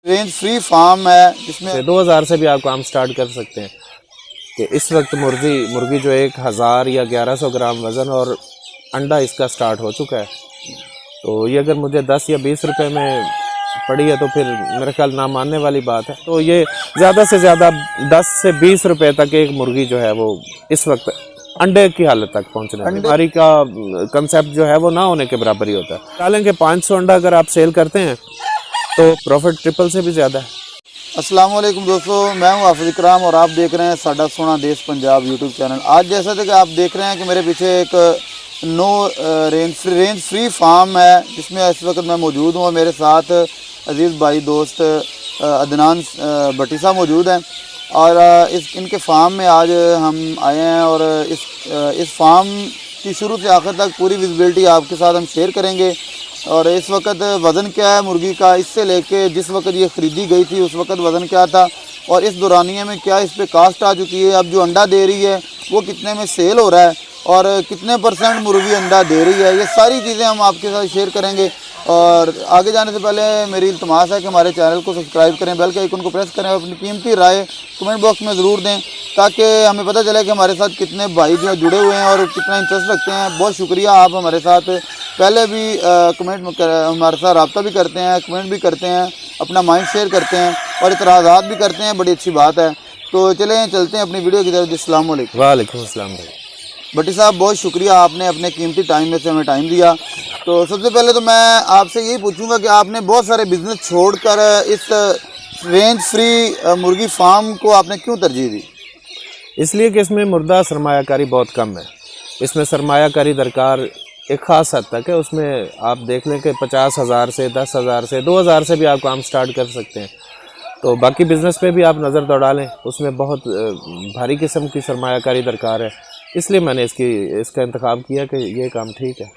Range free farm है जिसमें 2000 से भी आप काम स्टार्ट कर सकते हैं। कि इस वक्त मुर्गी जो 1000 या 1100 ग्राम वज़न और अंडा इसका स्टार्ट हो चुका है। तो ये अगर मुझे 10 या 20 रुपए में पड़ी है तो फिर मेरे ख्याल ना मानने वाली बात है। तो ये ज़्यादा से ज़्यादा 10 से 20 रुपए तक एक मुर्गी जो है वो इस वक्त अंडे की हालत तक पहुंचने है। बीमारी का कंसेप्ट जो है वो ना होने के बराबर ही होता है। हालांकि 500 अंडा अगर आप सेल करते हैं तो प्रॉफिट ट्रिपल से भी ज़्यादा है। अस्सलाम वालेकुम दोस्तों, मैं हूं हाफिज इकराम और आप देख रहे हैं साडा सोना देश पंजाब यूट्यूब चैनल। आज जैसा कि आप देख रहे हैं कि मेरे पीछे एक रेंज फ्री फार्म है जिसमें इस वक्त मैं मौजूद हूं और मेरे साथ अजीज़ भाई दोस्त अदनान भट्टी साहब मौजूद हैं। और इनके फार्म में आज हम आए हैं और इस फार्म की शुरू से आखिर तक पूरी विजिबिलिटी आपके साथ हम शेयर करेंगे। और इस वक्त वज़न क्या है मुर्गी का, इससे लेके जिस वक्त ये ख़रीदी गई थी उस वक्त वज़न क्या था और इस दौरानिए में क्या इस पर कास्ट आ चुकी है, अब जो अंडा दे रही है वो कितने में सेल हो रहा है और कितने % मुर्गी अंडा दे रही है, ये सारी चीज़ें हम आपके साथ शेयर करेंगे। और आगे जाने से पहले मेरी इल्तमास है कि हमारे चैनल को सब्सक्राइब करें, बेल के आइकन को प्रेस करें और अपनी कीमती राय कमेंट बॉक्स में ज़रूर दें ताकि हमें पता चले कि हमारे साथ कितने भाई जो जुड़े हुए हैं और कितना इंटरेस्ट रखते हैं। बहुत शुक्रिया, आप हमारे साथ पहले भी हमारे साथ रब्ता भी करते हैं, कमेंट भी करते हैं, अपना माइंड शेयर करते हैं और इतराज़ात भी करते हैं, बड़ी अच्छी बात है। तो चलें चलते हैं अपनी वीडियो की तरफ। अस्सलाम वालेकुम। वालेकुम अस्सलाम भाई। भट्टी साहब बहुत शुक्रिया, आपने अपने कीमती टाइम में से हमें टाइम दिया। तो सबसे पहले तो मैं आपसे यही पूछूंगा कि आपने बहुत सारे बिजनेस छोड़कर इस रेंज फ्री मुर्गी फार्म को आपने क्यों तरजीह दी? इसलिए कि इसमें मुर्दा सरमायाकारी बहुत कम है। इसमें सरमायाकारी दरकार एक ख़ास हद तक है। उसमें आप देख लें कि 50,000 से 10,000 से 2,000 से भी आप काम स्टार्ट कर सकते हैं। तो बाकी बिज़नेस पे भी आप नज़र दौड़ा लें, उसमें बहुत भारी किस्म की सरमायाकारी दरकार है। इसलिए मैंने इसका इंतखाब किया कि ये काम ठीक है।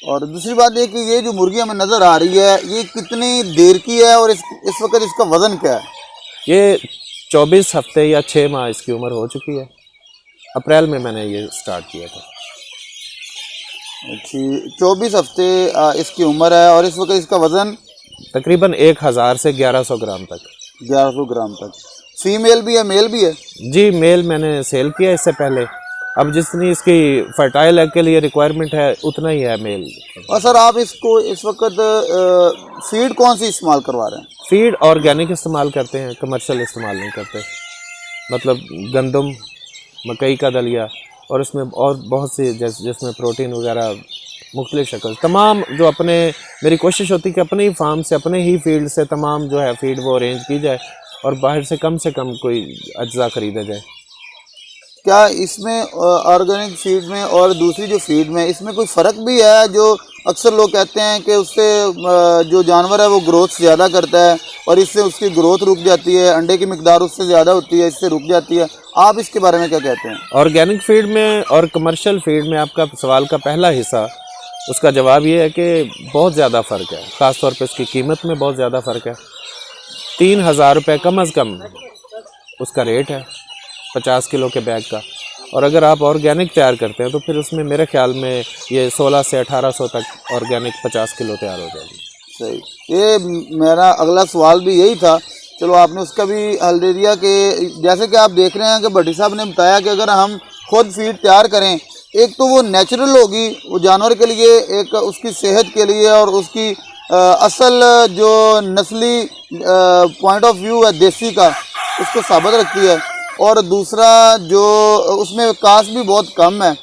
और दूसरी बात ये कि ये जो मुर्गी हमें नज़र आ रही है ये कितनी देर की है और इस वक्त इसका वज़न क्या है? ये 24 हफ्ते या 6 माह इसकी उम्र हो चुकी है। अप्रैल में मैंने ये स्टार्ट किया था। अच्छी 24 हफ्ते इसकी उम्र है और इस वक्त इसका वज़न तकरीबन 1000 से 1100 ग्राम तक। 1100 ग्राम तक। फीमेल भी है मेल भी है? जी, मेल मैंने सेल किया इससे पहले। अब जितनी इसकी फर्टाइल एग के लिए रिक्वायरमेंट है उतना ही है मेल। और सर आप इसको इस वक्त फीड कौन सी इस्तेमाल करवा रहे हैं? फीड ऑर्गेनिक इस्तेमाल करते हैं, कमर्शियल इस्तेमाल नहीं करते। मतलब गंदम, मकई का दलिया और इसमें और बहुत सी जिसमें प्रोटीन वगैरह मुख्तलिफ शक्ल तमाम जो मेरी कोशिश होती है कि अपने ही फार्म से अपने ही फील्ड से तमाम जो है फीड वो अरेंज की जाए और बाहर से कम कोई अज्जा ख़रीदा जाए। क्या इसमें ऑर्गेनिक फीड में और दूसरी जो फीड में इसमें कोई फ़र्क भी है? जो अक्सर लोग कहते हैं कि उससे जो जानवर है वो ग्रोथ ज़्यादा करता है और इससे उसकी ग्रोथ रुक जाती है, अंडे की मिकदार उससे ज़्यादा होती है, इससे रुक जाती है। आप इसके बारे में क्या कहते हैं? ऑर्गेनिक फीड में और कमर्शियल फीड में आपका सवाल का पहला हिस्सा, उसका जवाब ये है कि बहुत ज़्यादा फ़र्क है। ख़ास तौर पे इसकी कीमत में बहुत ज़्यादा फ़र्क है। 3000 रुपये कम अज़ कम उसका रेट है 50 किलो के बैग का। और अगर आप ऑर्गेनिक तैयार करते हैं तो फिर उसमें मेरे ख्याल में ये 16 से 1800 तक ऑर्गेनिक 50 किलो तैयार हो जाएगी। सही, ये मेरा अगला सवाल भी यही था। चलो आपने उसका भी हल दे दिया कि जैसे कि आप देख रहे हैं कि भट्टी साहब ने बताया कि अगर हम खुद फीड तैयार करें, एक तो वो नेचुरल होगी वो जानवर के लिए, एक उसकी सेहत के लिए और उसकी असल जो नस्ली पॉइंट ऑफ व्यू है देसी का उसको साबित रखती है, और दूसरा जो उसमें कास्ट भी बहुत कम है।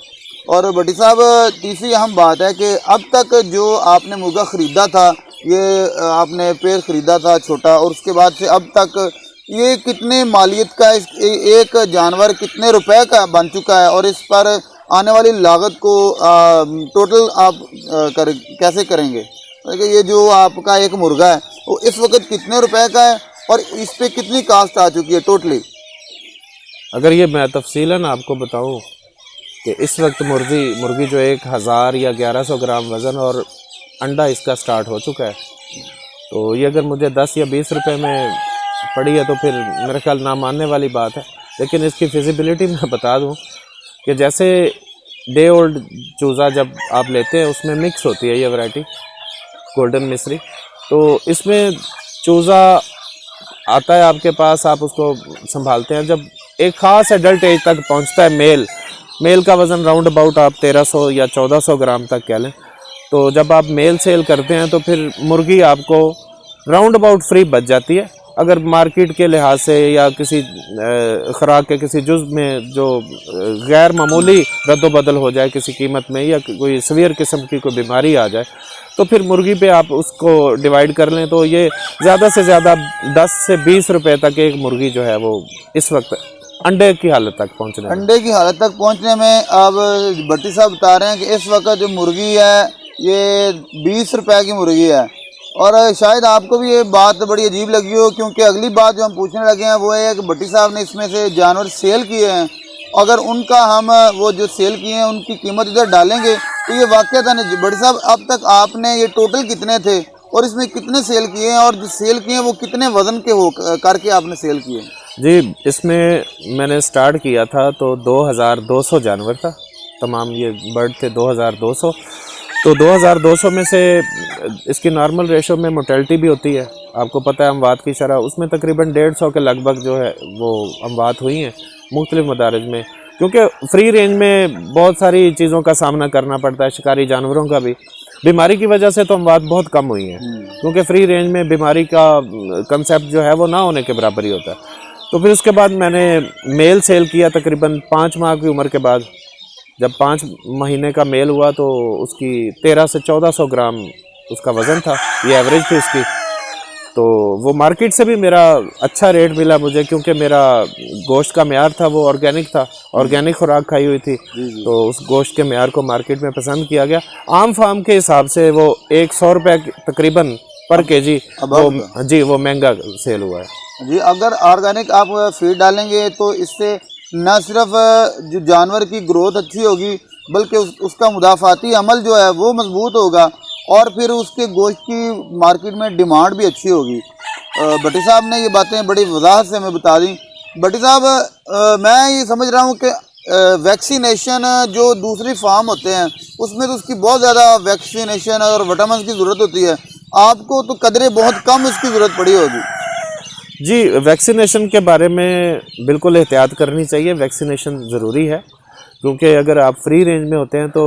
और भट्टी साहब तीसरी अहम बात है कि अब तक जो आपने मुर्गा ख़रीदा था, ये आपने पेड़ ख़रीदा था छोटा, और उसके बाद से अब तक ये कितने मालियत का एक जानवर कितने रुपए का बन चुका है और इस पर आने वाली लागत को टोटल आप कैसे करेंगे? ये जो आपका एक मुर्गा है वो इस वक्त कितने रुपए का है और इस पर कितनी कास्ट आ चुकी है टोटली? अगर ये मैं तफसीलन आपको बताऊं कि इस वक्त मुर्गी जो 1000 या 1100 ग्राम वज़न और अंडा इसका स्टार्ट हो चुका है, तो ये अगर मुझे 10 या 20 रुपए में पड़ी है तो फिर मेरे ख्याल ना मानने वाली बात है। लेकिन इसकी फिजिबिलिटी मैं बता दूं कि जैसे डे ओल्ड चूज़ा जब आप लेते हैं उसमें मिक्स होती है ये वैरायटी गोल्डन मिस्री, तो इसमें चूज़ा आता है आपके पास, आप उसको संभालते हैं, जब एक ख़ास एडल्ट एज तक पहुंचता है मेल का वज़न राउंड अबाउट आप 1300 या 1400 ग्राम तक कह लें, तो जब आप मेल सेल करते हैं तो फिर मुर्गी आपको राउंड अबाउट फ्री बच जाती है। अगर मार्केट के लिहाज से या किसी ख़ुराक के किसी जुज़ में जो गैर मामूली रद्दोबदल हो जाए किसी कीमत में, या कोई सीवियर किस्म की कोई बीमारी आ जाए, तो फिर मुर्गी पे आप उसको डिवाइड कर लें तो ये ज़्यादा से ज़्यादा 10 से 20 रुपए तक एक मुर्गी जो है वो इस वक्त अंडे की हालत तक पहुँचने अंडे की हालत तक पहुंचने में अब भट्टी साहब बता रहे हैं कि इस वक्त जो मुर्गी है ये 20 रुपए की मुर्गी है। और शायद आपको भी ये बात बड़ी अजीब लगी हो, क्योंकि अगली बात जो हम पूछने लगे हैं वो है कि भट्टी साहब ने इसमें से जानवर सेल किए हैं, अगर उनका हम वो जो सेल किए हैं उनकी कीमत इधर डालेंगे तो ये वाक़या नहीं। भट्टी साहब अब तक आपने ये टोटल कितने थे और इसमें कितने सेल किए हैं, और जो सेल किए हैं वो कितने वज़न के हो करके आपने सेल किए? जी, इसमें मैंने स्टार्ट किया था तो 2200 जानवर था, तमाम ये बर्ड थे 2200। तो 2200 में से इसकी नॉर्मल रेशो में मोर्टेलिटी भी होती है, आपको पता है अमवात की शरह, उसमें तकरीबन 150 के लगभग जो है वो अमवात हुई हैं मुख्तलिफ मदारिज में, क्योंकि फ्री रेंज में बहुत सारी चीज़ों का सामना करना पड़ता है, शिकारी जानवरों का भी। बीमारी की वजह से तो अमवात बहुत कम हुई हैं, क्योंकि फ्री रेंज में बीमारी का कंसेप्ट जो है वो ना होने के बराबर ही होता है। तो फिर उसके बाद मैंने मेल सेल किया तकरीबन 5 माह की उम्र के बाद। जब 5 महीने का मेल हुआ तो उसकी 1300 से 1400 ग्राम उसका वज़न था, ये एवरेज थी उसकी। तो वो मार्केट से भी मेरा अच्छा रेट मिला मुझे, क्योंकि मेरा गोश्त का म्यार था वो ऑर्गेनिक था, ऑर्गेनिक खुराक खाई हुई थी, तो उस गोश्त के म्यार को मार्केट में पसंद किया गया। आम फार्म के हिसाब से वो 100 रुपये तकरीबन पर केजी वो महंगा सेल हुआ है जी। अगर ऑर्गेनिक आप फीड डालेंगे तो इससे न सिर्फ जो जानवर की ग्रोथ अच्छी होगी बल्कि उसका मुदाफ़ाती अमल जो है वो मजबूत होगा, और फिर उसके गोश्त की मार्केट में डिमांड भी अच्छी होगी। भट्टी साहब ने ये बातें बड़ी वजाहत से हमें बता दी। भट्टी साहब, मैं ये समझ रहा हूँ कि वैक्सीनेशन जो दूसरी फार्म होते हैं उसमें तो उसकी बहुत ज़्यादा वैक्सीनेशन और विटामिन की ज़रूरत होती है, आपको तो कदरे बहुत कम उसकी ज़रूरत पड़ी होगी। जी, वैक्सीनेशन के बारे में बिल्कुल एहतियात करनी चाहिए, वैक्सीनेशन ज़रूरी है, क्योंकि अगर आप फ्री रेंज में होते हैं तो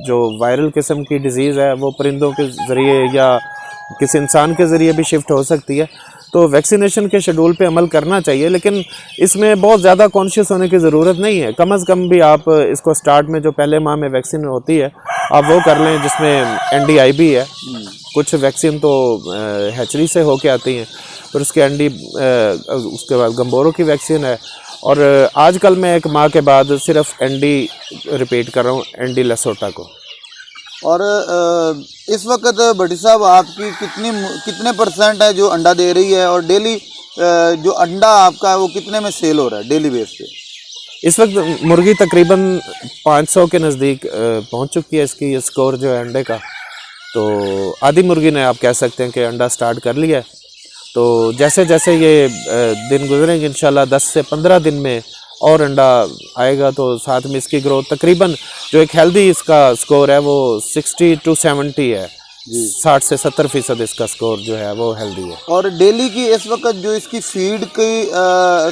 जो वायरल किस्म की डिज़ीज़ है वो परिंदों के ज़रिए या किसी इंसान के ज़रिए भी शिफ्ट हो सकती है, तो वैक्सीनेशन के शेड्यूल पे अमल करना चाहिए। लेकिन इसमें बहुत ज़्यादा कॉन्शियस होने की ज़रूरत नहीं है, कम अज़ कम भी आप इसको स्टार्ट में जो पहले माह में वैक्सीन होती है आप वो कर लें, जिसमें NDI भी है। कुछ वैक्सीन तो हैचरी से होके आती हैं, फिर उसके उसके बाद गम्बोरों की वैक्सीन है, और आजकल मैं 1 माह के बाद सिर्फ ND रिपीट कर रहा हूँ, ND लेसोटा को। और इस वक्त भट्टी साहब आपकी कितने % है जो अंडा दे रही है, और डेली जो अंडा आपका है वो कितने में सेल हो रहा है डेली बेस पे? इस वक्त मुर्गी तकरीबन 500 के नज़दीक पहुंच चुकी है, इसकी स्कोर जो है अंडे का। तो आधी मुर्गी ने आप कह सकते हैं कि अंडा स्टार्ट कर लिया है। तो जैसे जैसे ये दिन गुजरेंगे इंशाल्लाह 10 से 15 दिन में और अंडा आएगा, तो साथ में इसकी ग्रोथ तकरीबन जो एक हेल्दी इसका स्कोर है वो 60 to 70 है, 60 से 70% इसका स्कोर जो है वो हेल्दी है। और डेली की इस वक्त जो इसकी फीड की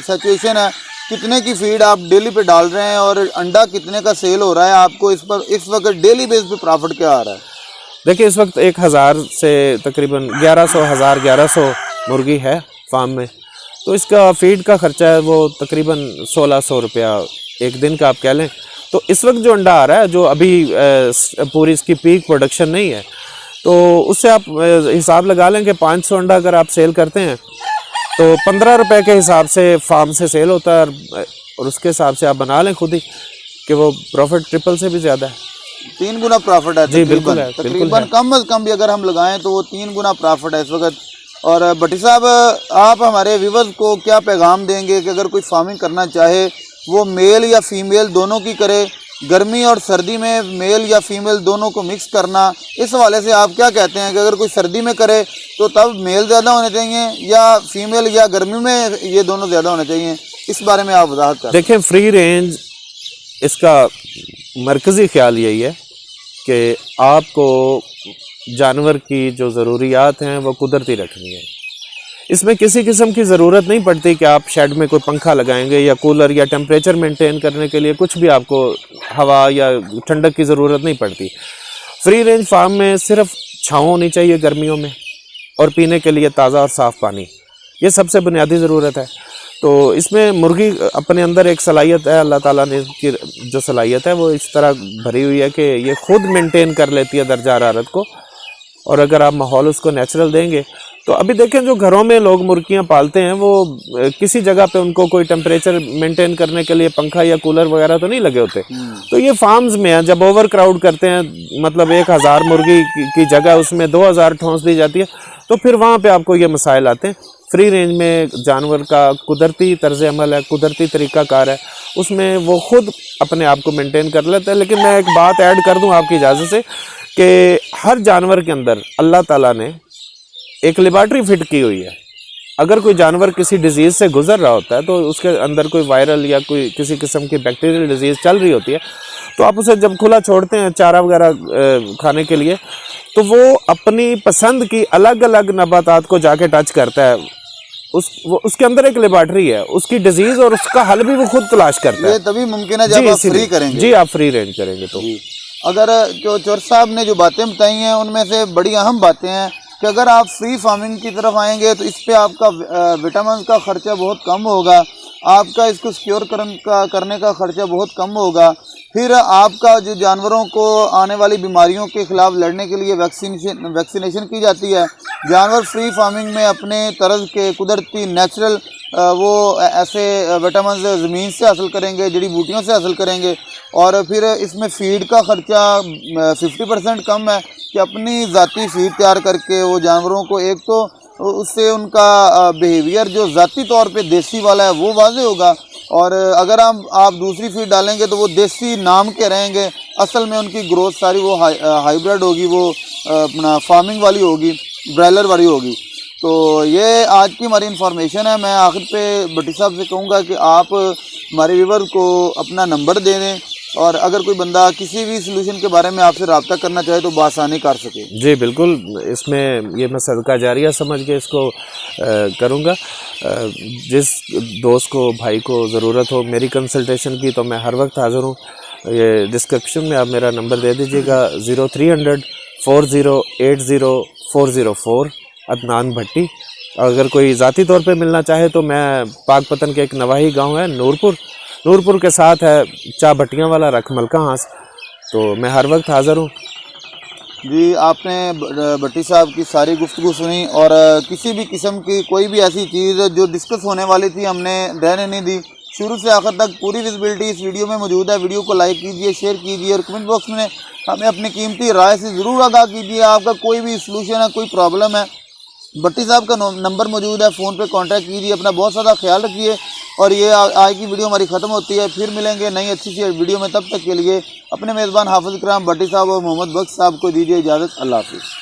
सिचुएशन है, कितने की फीड आप डेली पे डाल रहे हैं और अंडा कितने का सेल हो रहा है आपको इस वक्त डेली बेस पे प्रॉफिट क्या आ रहा है? देखिए, इस वक्त 1000 से तकरीबन 1100 मुर्गी है फार्म में, तो इसका फीड का ख़र्चा है वो तकरीबन 1600 रुपया एक दिन का आप कह लें। तो इस वक्त जो अंडा आ रहा है, जो अभी पूरी इसकी पीक प्रोडक्शन नहीं है, तो उससे आप हिसाब लगा लें कि 500 अंडा अगर आप सेल करते हैं तो 15 रुपये के हिसाब से फार्म से सेल होता है, और उसके हिसाब से आप बना लें खुद ही कि वो प्रॉफिट ट्रिपल से भी ज़्यादा है, 3 गुना प्रॉफिट है। जी बिल्कुल है, तकरीबन कम अज़ कम भी अगर हम लगाएं तो वो 3 गुना प्रॉफिट है इस वक्त। और भट्टी साहब, आप हमारे व्यूवर्स को क्या पैगाम देंगे कि अगर कोई फार्मिंग करना चाहे वो मेल या फीमेल दोनों की करे, गर्मी और सर्दी में मेल या फीमेल दोनों को मिक्स करना, इस हवाले से आप क्या कहते हैं कि अगर कोई सर्दी में करे तो तब मेल ज़्यादा होने चाहिए या फीमेल, या गर्मी में ये दोनों ज़्यादा होने चाहिए, इस बारे में आप वजाहत करें। देखें, फ्री रेंज इसका मरकज़ी ख्याल यही है कि आपको जानवर की जो ज़रूरियात हैं वो कुदरती रखनी है। इसमें किसी किस्म की ज़रूरत नहीं पड़ती कि आप शेड में कोई पंखा लगाएंगे या कूलर या टेम्परेचर मेंटेन करने के लिए कुछ भी आपको हवा या ठंडक की ज़रूरत नहीं पड़ती। फ्री रेंज फार्म में सिर्फ छाँव होनी चाहिए गर्मियों में और पीने के लिए ताज़ा और साफ़ पानी, ये सबसे बुनियादी ज़रूरत है। तो इसमें मुर्गी अपने अंदर एक सलाहियत है, अल्लाह ताला ने इसकी जो सलाहियत है वो इस तरह भरी हुई है कि ये खुद मेंटेन कर लेती है दर्जा हरारत को, और अगर आप माहौल उसको नेचुरल देंगे तो अभी देखें जो घरों में लोग मुर्गियां पालते हैं वो किसी जगह पे उनको कोई टेम्परेचर मेंटेन करने के लिए पंखा या कूलर वगैरह तो नहीं लगे होते। तो ये फार्म्स में है, जब ओवर क्राउड करते हैं, मतलब 1000 मुर्गी की जगह उसमें 2000 ठोंस दी जाती है, तो फिर वहाँ पे आपको ये मसाइल आते हैं। फ्री रेंज में जानवर का कुदरती तर्ज अमल है, कुदरती तरीक़ाकार है, उसमें वो खुद अपने आप को मेंटेन कर लेता है। लेकिन मैं एक बात ऐड कर दूं आपकी इजाज़त से कि हर जानवर के अंदर अल्लाह ताला ने एक लेबॉर्ट्री फिट की हुई है। अगर कोई जानवर किसी डिजीज़ से गुजर रहा होता है तो उसके अंदर कोई वायरल या कोई किसी किस्म की बैक्टीरियल डिजीज़ चल रही होती है, तो आप उसे जब खुला छोड़ते हैं चारा वगैरह खाने के लिए, तो वो अपनी पसंद की अलग अलग नबातात को जाके टच करता है। उसके अंदर एक लेबॉर्ट्री है, उसकी डिजीज़ और उसका हल भी वो खुद तलाश करता है। ये तभी मुमकिन है जब आप फ्री करेंगे। जी, आप फ्री रेंज करेंगे तो। अगर जो चोर साहब ने जो बातें बताई हैं उनमें से बड़ी अहम बातें हैं कि अगर आप फ्री फार्मिंग की तरफ आएंगे तो इस पे आपका विटामिन का खर्चा बहुत कम होगा, आपका इसको सिक्योर करने का खर्चा बहुत कम होगा। फिर आपका जो जानवरों को आने वाली बीमारियों के खिलाफ लड़ने के लिए वैक्सीनेशन की जाती है। जानवर फ्री फार्मिंग में अपने तर्ज के कुदरती नेचुरल वो ऐसे विटामिन ज़मीन से हासिल करेंगे, जड़ी बूटियों से हासिल करेंगे। और फिर इसमें फीड का ख़र्चा 50% कम है कि अपनी ज़ाती फीड तैयार करके वो जानवरों को, एक तो उससे उनका बिहेवियर जो ज़ाती तौर पे देसी वाला है वो वाज़े होगा, और अगर आप दूसरी फीड डालेंगे तो वो देसी नाम के रहेंगे, असल में उनकी ग्रोथ सारी वो हाइब्रिड होगी, वो अपना फार्मिंग वाली होगी, ब्रायलर वाली होगी। तो ये आज की हमारी इन्फॉर्मेशन है। मैं आखिर पे भट्टी साहब से कहूँगा कि आप हमारे व्यूवर को अपना नंबर दे दें, और अगर कोई बंदा किसी भी सलूशन के बारे में आपसे रब्ता करना चाहे तो बआसानी कर सके। जी बिल्कुल, इसमें ये मैं सदका जारिया समझ के इसको करूँगा। जिस दोस्त को, भाई को ज़रूरत हो मेरी कंसल्टेशन की, तो मैं हर वक्त हाज़िर हूँ। ये डिस्क्रिप्शन में आप मेरा नंबर दे दीजिएगा, 0300 4080 404, अदनान भट्टी। अगर कोई ज़ाती तौर पे मिलना चाहे तो मैं पाकपतन के एक नवाही गांव है नूरपुर के साथ है चा भट्टियाँ वाला रखमल का हांस, तो मैं हर वक्त हाज़िर हूँ। जी, आपने भट्टी साहब की सारी गुफ्तगू सुनी, और किसी भी किस्म की कोई भी ऐसी चीज़ जो डिस्कस होने वाली थी हमने रहने नहीं दी। शुरू से आखिर तक पूरी विजिबिलिटी इस वीडियो में मौजूद है। वीडियो को लाइक कीजिए, शेयर कीजिए, और कमेंट बॉक्स में हमें अपनी कीमती राय से ज़रूर आगाह कीजिए। आपका कोई भी सलूशन है, कोई प्रॉब्लम है, भट्टी साहब का नंबर मौजूद है, फ़ोन पे कांटेक्ट कीजिए। अपना बहुत ज़्यादा ख्याल रखिए। और ये आज की वीडियो हमारी ख़त्म होती है, फिर मिलेंगे नई अच्छी सी वीडियो में। तब तक के लिए अपने मेज़बान हाफिज़ इकराम भट्टी साहब और मोहम्मद बख्श साहब को दीजिए इजाज़त। अल्लाह हाफ़िज़।